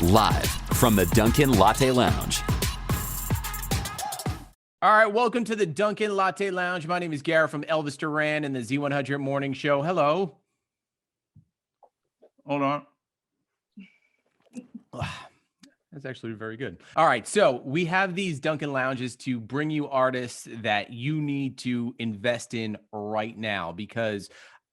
Live from the Dunkin Latte Lounge. All right, welcome to the Dunkin Latte Lounge. My name is Garrett from Elvis Duran and the Z100 Morning Show. Hello. Hold on. That's actually very good. All right, so we have these Dunkin Lounges to bring you artists that you need to invest in right now, because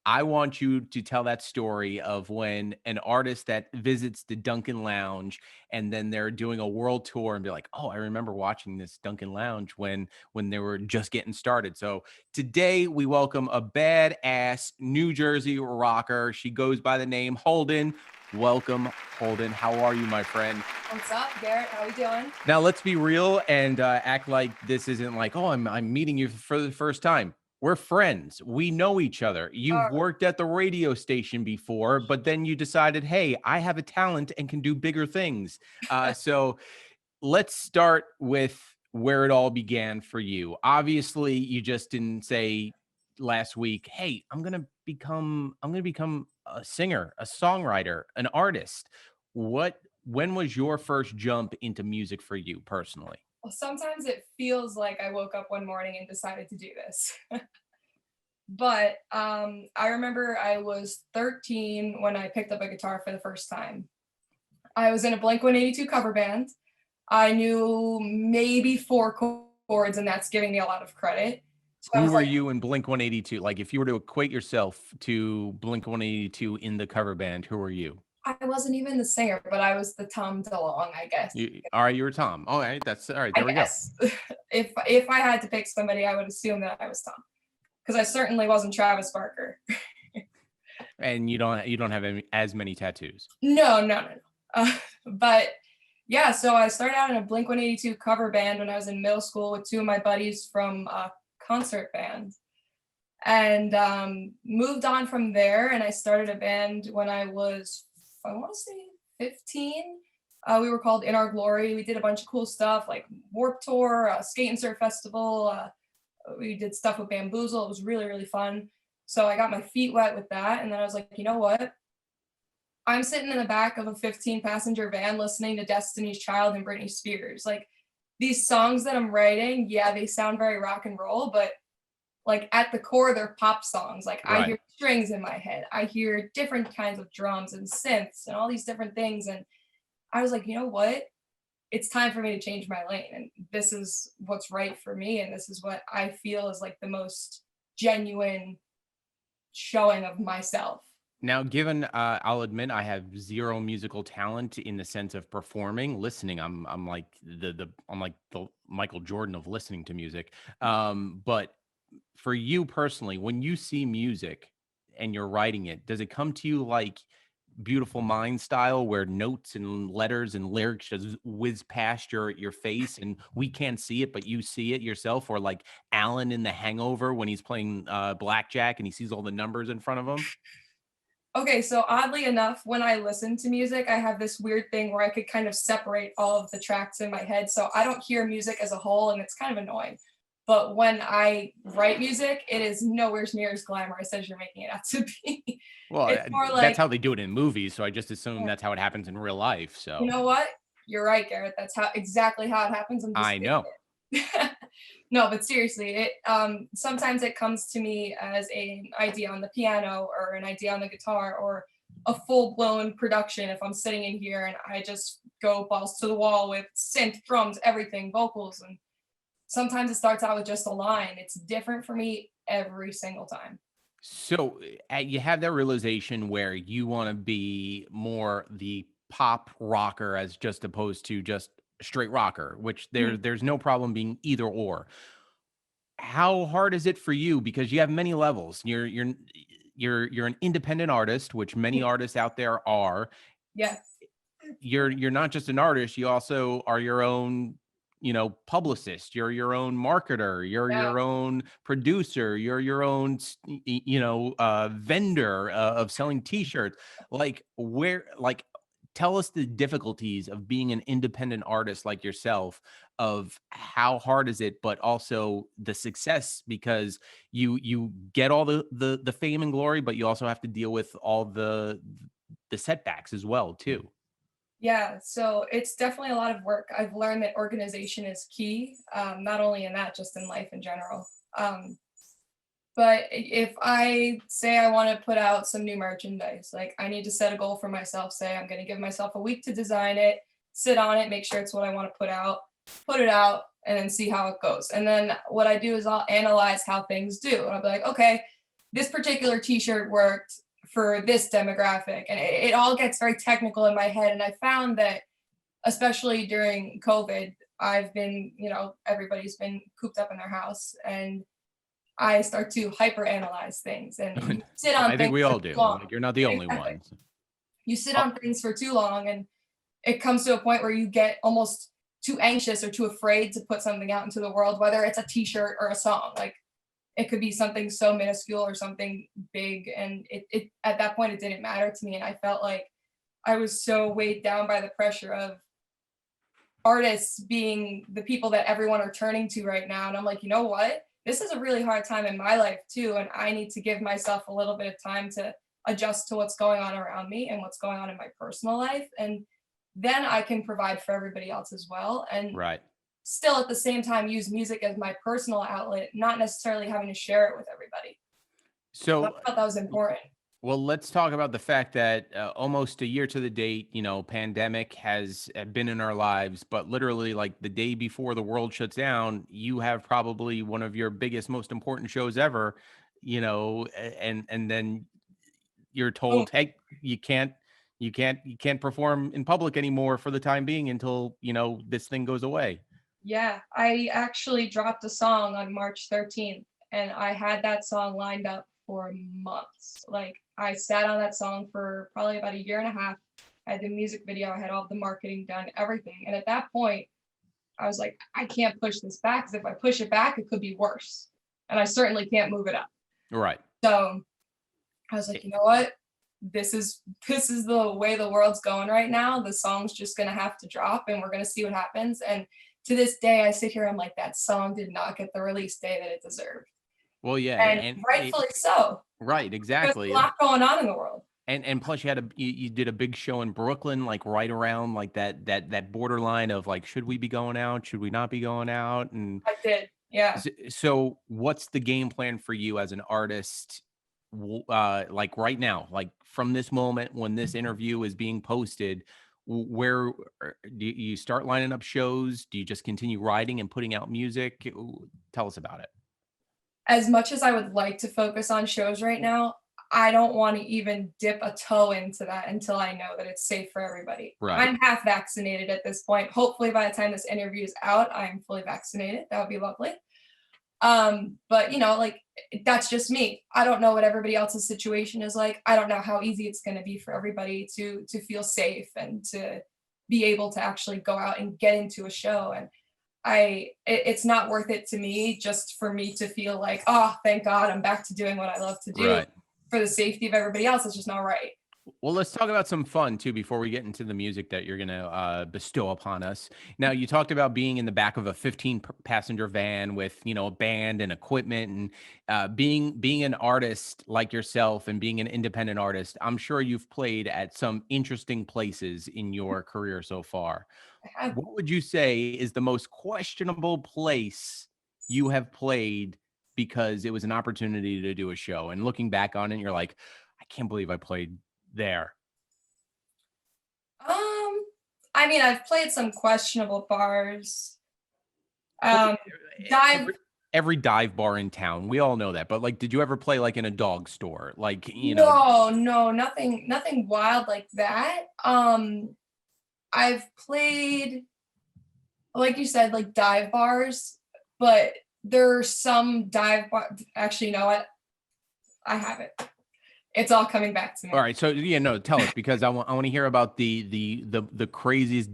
I want you to tell that story of when an artist that visits the Dunkin Lounge and then they're doing a world tour and be like, "Oh, I remember watching this Dunkin Lounge when they were just getting started." So today we welcome a badass New Jersey rocker. She goes by the name Holden. Welcome, Holden. How are you, my friend? What's up, Garrett? How we doing? Now let's be real and act like this isn't like, "Oh, I'm meeting you for the first time." We're friends. We know each other. You've worked at the radio station before, but then you decided, hey, I have a talent and can do bigger things. So let's start with where it all began for you. Obviously, you just didn't say last week, hey, I'm gonna become a singer, a songwriter, an artist. When was your first jump into music for you personally? Well, sometimes it feels like I woke up one morning and decided to do this. But I remember I was 13 when I picked up a guitar for the first time. I was in a Blink-182 cover band. I knew maybe four chords, and that's giving me a lot of credit. So I Who was were like, you in Blink 182? Like, if you were to equate yourself to Blink 182 in the cover band, who are you? I wasn't even the singer, but I was the Tom DeLonge, I guess. All right, you were Tom. All right, that's all right. There we go. If I had to pick somebody, I would assume that I was Tom, because I certainly wasn't Travis Barker. And you don't have as many tattoos. No. But yeah, so I started out in a Blink-182 cover band when I was in middle school with two of my buddies from a concert band, and moved on from there. And I started a band when I was, I want to say, 15. We were called In Our Glory. We did a bunch of cool stuff like Warped Tour, Skate and Surf Festival. We did stuff with Bamboozle. It was really, really fun. So I got my feet wet with that. And then I was like, you know what? I'm sitting in the back of a 15-passenger van listening to Destiny's Child and Britney Spears. Like, these songs that I'm writing, yeah, they sound very rock and roll, but like at the core, they're pop songs. Like, I hear strings in my head. I hear different kinds of drums and synths and all these different things. And I was like, you know what? It's time for me to change my lane. And this is what's right for me. And this is what I feel is like the most genuine showing of myself. Now, given I'll admit I have zero musical talent in the sense of performing. Listening, I'm like the Michael Jordan of listening to music. But for you personally, when you see music and you're writing it, does it come to you like Beautiful Mind style, where notes and letters and lyrics just whiz past your face and we can't see it, but you see it yourself? Or like Alan in The Hangover when he's playing blackjack and he sees all the numbers in front of him? Okay, so oddly enough, when I listen to music, I have this weird thing where I could kind of separate all of the tracks in my head. So I don't hear music as a whole, and it's kind of annoying. But when I write music, it is nowhere near as glamorous as you're making it out to be. Well, It's more that's like, how they do it in movies, so I just assume that's how it happens in real life. you So know what? You're right, Garrett. That's exactly how it happens. I'm just I know. No, but seriously, it sometimes it comes to me as an idea on the piano or an idea on the guitar or a full-blown production if I'm sitting in here and I just go balls to the wall with synth, drums, everything, vocals. And sometimes it starts out with just a line. It's different for me every single time. So you have that realization where you want to be more the pop rocker as just opposed to just straight rocker, which there's no problem being either or. How hard is it for you, because you have many levels? You're an independent artist, which many artists out there are. Yes. You're not just an artist, you also are your own, publicist. You're your own marketer, you're Yeah. your own producer, you're your own vendor of selling t-shirts. Tell us the difficulties of being an independent artist like yourself, of how hard is it, but also the success, because you get all the fame and glory, but you also have to deal with all the setbacks as well too. Yeah, so it's definitely a lot of work. I've learned that organization is key, not only in that, just in life in general. But if I say I want to put out some new merchandise, like I need to set a goal for myself, say I'm going to give myself a week to design it, sit on it, make sure it's what I want to put it out, and then see how it goes. And then what I do is I'll analyze how things do. And I'll be like, okay, this particular t-shirt worked for this demographic. And it all gets very technical in my head. And I found that, especially during COVID, I've been, everybody's been cooped up in their house, and I start to hyper analyze things and you sit on I think things we for all too do. long. Like, you're not the only Exactly. ones. You sit Oh, on things for too long, and it comes to a point where you get almost too anxious or too afraid to put something out into the world, whether it's a t-shirt or a song. Like it could be something so minuscule or something big. And it at that point, it didn't matter to me. And I felt like I was so weighed down by the pressure of artists being the people that everyone are turning to right now. And I'm like, you know what? This is a really hard time in my life too. And I need to give myself a little bit of time to adjust to what's going on around me and what's going on in my personal life. And then I can provide for everybody else as well. And right. still at the same time use music as my personal outlet, not necessarily having to share it with everybody. So I So, thought that was important. well, let's talk about the fact that almost a year to the date, pandemic has been in our lives, but literally like the day before the world shuts down, you have probably one of your biggest, most important shows ever, and then you're Boom. told, hey, you can't perform in public anymore for the time being until, this thing goes away. Yeah, I actually dropped a song on March 13th, and I had that song lined up for months. Like I sat on that song for probably about a year and a half. I had the music video, I had all the marketing done, everything. And at that point, I was like, I can't push this back, because if I push it back, it could be worse. And I certainly can't move it up. Right. So I was like, you know what? This is the way the world's going right now. The song's just gonna have to drop, and we're gonna see what happens. And to this day, I sit here, I'm like, that song did not get the release day that it deserved. Well, yeah, And rightfully so, right, because there's a exactly. lot going on in the world. And plus you did a big show in Brooklyn, like right around like that borderline of like, should we be going out? Should we not be going out? And I did. Yeah. so what's the game plan for you as an artist? Like right now, like from this moment when this interview is being posted, where do you start lining up shows? Do you just continue writing and putting out music? Tell us about it. As much as I would like to focus on shows right now, I don't want to even dip a toe into that until I know that it's safe for everybody. Right. I'm half vaccinated at this point. Hopefully by the time this interview is out, I'm fully vaccinated. That would be lovely. But like that's just me. I don't know what everybody else's situation is like. I don't know how easy it's going to be for everybody to feel safe and to be able to actually go out and get into a show. And it's not worth it to me just for me to feel like, oh, thank God I'm back to doing what I love to do. Right. For the safety of everybody else. It's just not right. Well, let's talk about some fun too before we get into the music that you're going to bestow upon us. Now, you talked about being in the back of a 15-passenger van with, a band and equipment, and being an artist like yourself and being an independent artist. I'm sure you've played at some interesting places in your career so far. What would you say is the most questionable place you have played because it was an opportunity to do a show? And looking back on it, you're like, I can't believe I played there. I mean, I've played some questionable bars. Dive. Every dive bar in town, we all know that. But like, did you ever play like in a dog store? Like, No, nothing wild like that. I've played, like you said, like dive bars, but there's some dive bar. Actually, you know what? I have it. It's all coming back to me. All right. So tell us, because I want to hear about the craziest,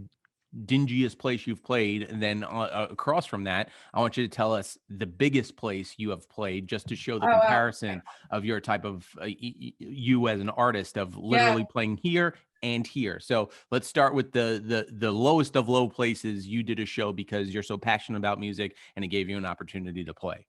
dingiest place you've played, and then across from that, I want you to tell us the biggest place you have played, just to show the comparison of your type of you as an artist of literally playing here and here. So let's start with the lowest of low places you did a show because you're so passionate about music and it gave you an opportunity to play.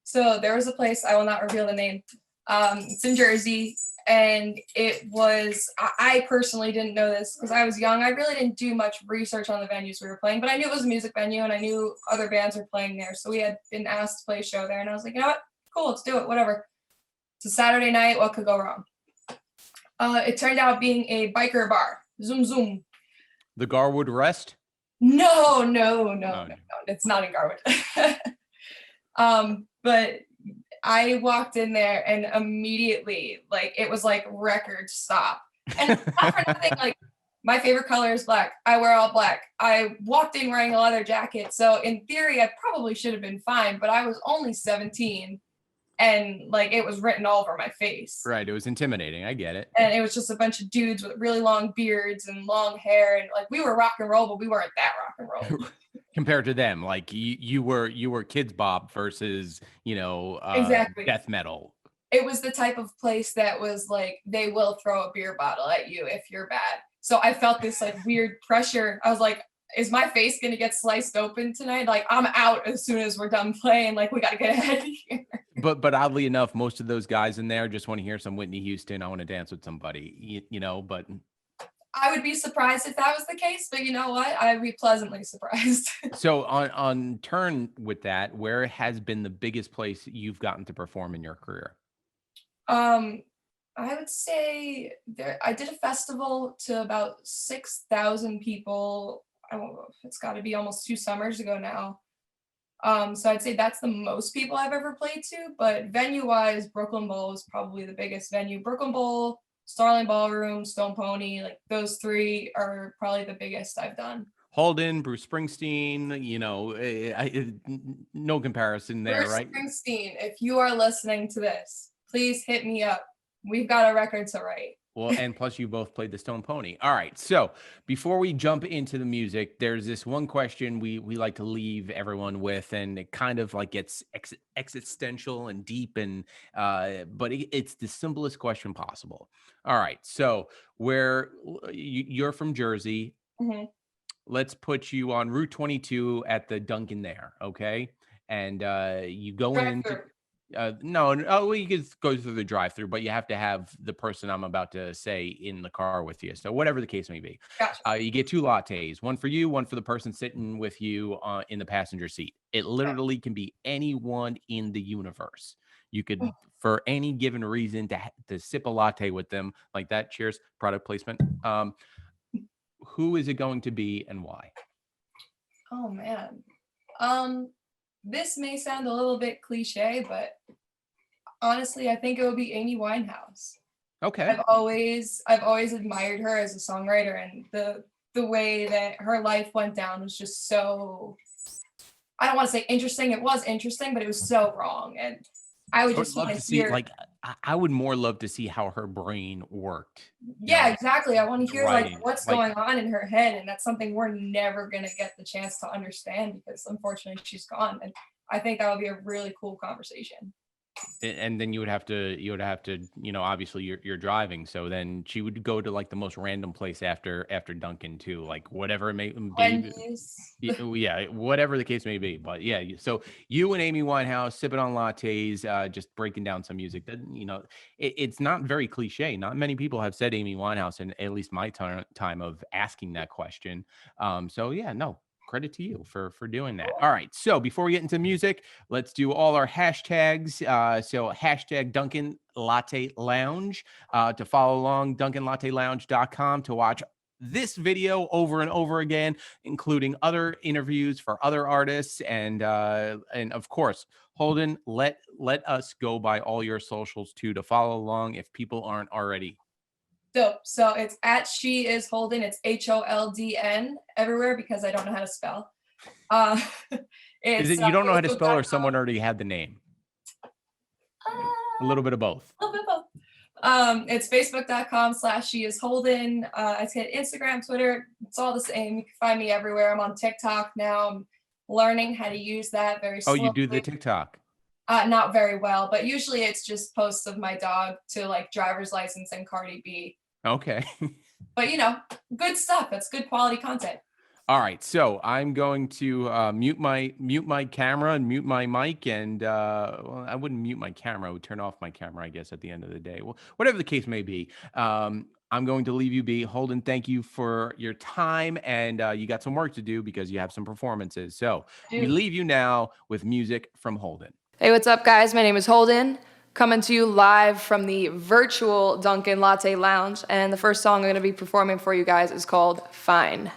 So there was a place, I will not reveal the name. It's in Jersey, and it was, I personally didn't know this because I was young. I really didn't do much research on the venues we were playing, but I knew it was a music venue and I knew other bands were playing there. So we had been asked to play a show there, and I was like, you know what? Cool, let's do it, whatever. It's a Saturday night, what could go wrong? It turned out being a biker bar. Zoom, zoom. The Garwood Rest? No, it's not in Garwood. But I walked in there and immediately, like, it was like record stop. And it's not for nothing, like, my favorite color is black. I wear all black. I walked in wearing a leather jacket. So in theory, I probably should have been fine, but I was only 17 and like it was written all over my face. Right. It was intimidating. I get it. And it was just a bunch of dudes with really long beards and long hair. And like we were rock and roll, but we weren't that rock and roll. Compared to them, like you were Kids Bop versus, exactly, death metal. It was the type of place that was like, they will throw a beer bottle at you if you're bad. So I felt this like weird pressure. I was like, is my face going to get sliced open tonight? Like I'm out as soon as we're done playing. Like we got to get ahead of here. But oddly enough, most of those guys in there just want to hear some Whitney Houston. I want to dance with somebody, but I would be surprised if that was the case, but you know what? I'd be pleasantly surprised. So on turn with that, where has been the biggest place you've gotten to perform in your career? I would say I did a festival to about 6,000 people. I don't know, it's got to be almost 2 summers ago now. So I'd say that's the most people I've ever played to, but venue-wise, Brooklyn Bowl is probably the biggest venue. Brooklyn Bowl, Starling Ballroom, Stone Pony, like those 3 are probably the biggest I've done. HOLDN, Bruce Springsteen, no comparison there, Bruce right? Springsteen, if you are listening to this, please hit me up. We've got a record to write. Well, and plus you both played the Stone Pony. All right. So before we jump into the music, there's this one question we like to leave everyone with, and it kind of like gets existential and deep, and but it's the simplest question possible. All right. So where you're from Jersey, mm-hmm. Let's put you on Route 22 at the Dunkin there. Okay. And you go in. No, you can go through the drive-through, but you have to have the person I'm about to say in the car with you. So whatever the case may be, gotcha. You get 2 lattes, one for you, one for the person sitting with you in the passenger seat. It literally can be anyone in the universe. You could, for any given reason, to sip a latte with them like that. Cheers, product placement. Who is it going to be and why? Oh man. This may sound a little bit cliche, but honestly, I think it would be Amy Winehouse. Okay. I've always admired her as a songwriter, and the way that her life went down was just so, I don't want to say interesting. It was interesting, but it was so wrong. And I would just love to see, like, I would more love to see how her brain worked. Yeah, exactly. I want to hear writing, like what's going on in her head, and that's something we're never gonna get the chance to understand because unfortunately she's gone. And I think that would be a really cool conversation. And then you would have to, obviously you're driving. So then she would go to like the most random place after Dunkin too, like whatever it may be. Yeah, whatever the case may be. But yeah, so you and Amy Winehouse sipping on lattes, just breaking down some music that, it's not very cliche. Not many people have said Amy Winehouse in at least my time of asking that question. So yeah, no. Credit to you for doing that. All right. So before we get into music, let's do all our hashtags. So hashtag Dunkin Latte Lounge to follow along, DunkinLatteLounge.com to watch this video over and over again, including other interviews for other artists. And of course, HOLDN, let us go by all your socials too to follow along if people aren't already. Dope. So it's at She Is HOLDN. It's HOLDN everywhere because I don't know how to spell. Is it you don't know how to spell, or someone already had the name? A little bit of both. A little bit of both. It's Facebook.com/She Is HOLDN. I hit Instagram, Twitter. It's all the same. You can find me everywhere. I'm on TikTok now. I'm learning how to use that very slowly. Oh, you do the TikTok? Not very well, but usually it's just posts of my dog to like driver's license and Cardi B. Okay. But good stuff. That's good quality content. All right, so I'm going to mute my camera and mute my mic, and well, I wouldn't mute my camera. I would turn off my camera, I guess, at the end of the day. Well, whatever the case may be, I'm going to leave you be. Holden, thank you for your time, and you got some work to do because you have some performances. So we leave you now with music from Holden. Hey, what's up, guys? My name is Holden, coming to you live from the virtual Dunkin Latte Lounge, and the first song I'm going to be performing for you guys is called Fine.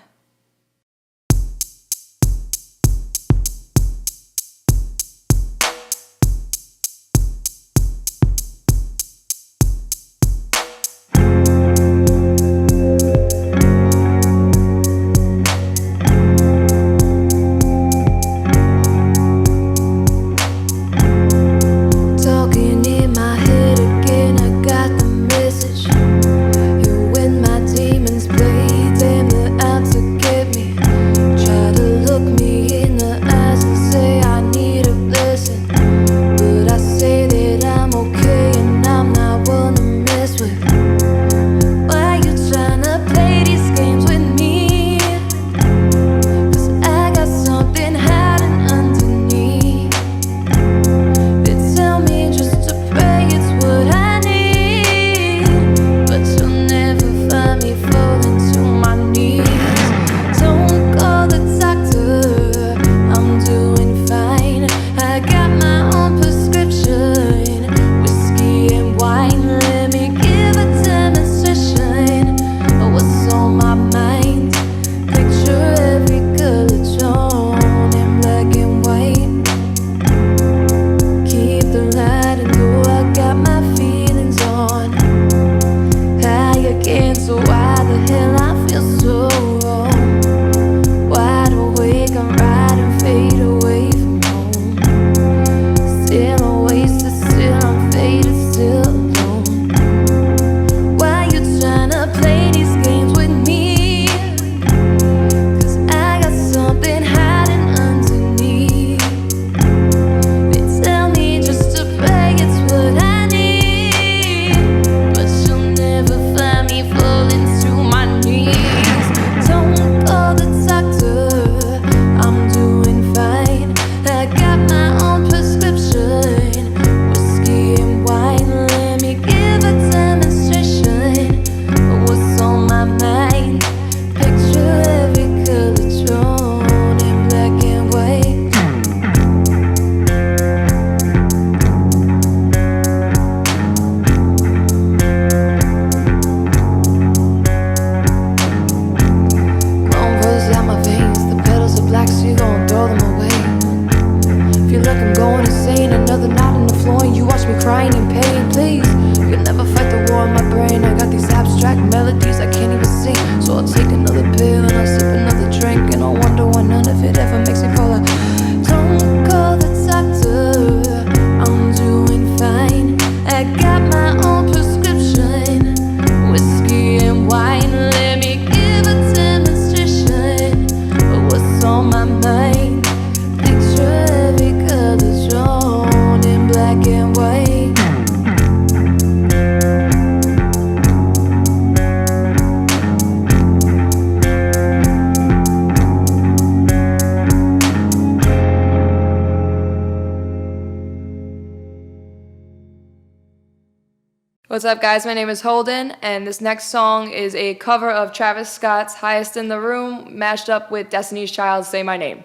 What's up, guys? My name is Holden, and this next song is a cover of Travis Scott's Highest in the Room, mashed up with Destiny's Child's Say My Name.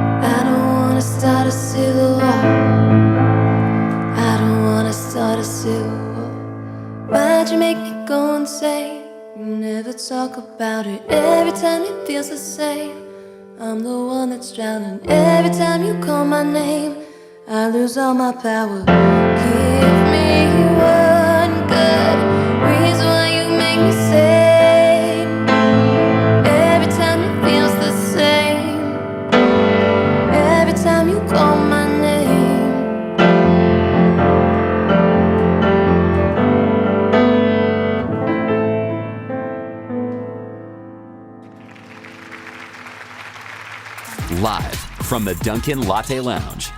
about it. Every time it feels the same. I'm the one that's drowning. Every time you call my name, I lose all my power. Give me one good reason why you make me sing. Every time it feels the same. Every time you call my name. Live from the Dunkin Latte Lounge,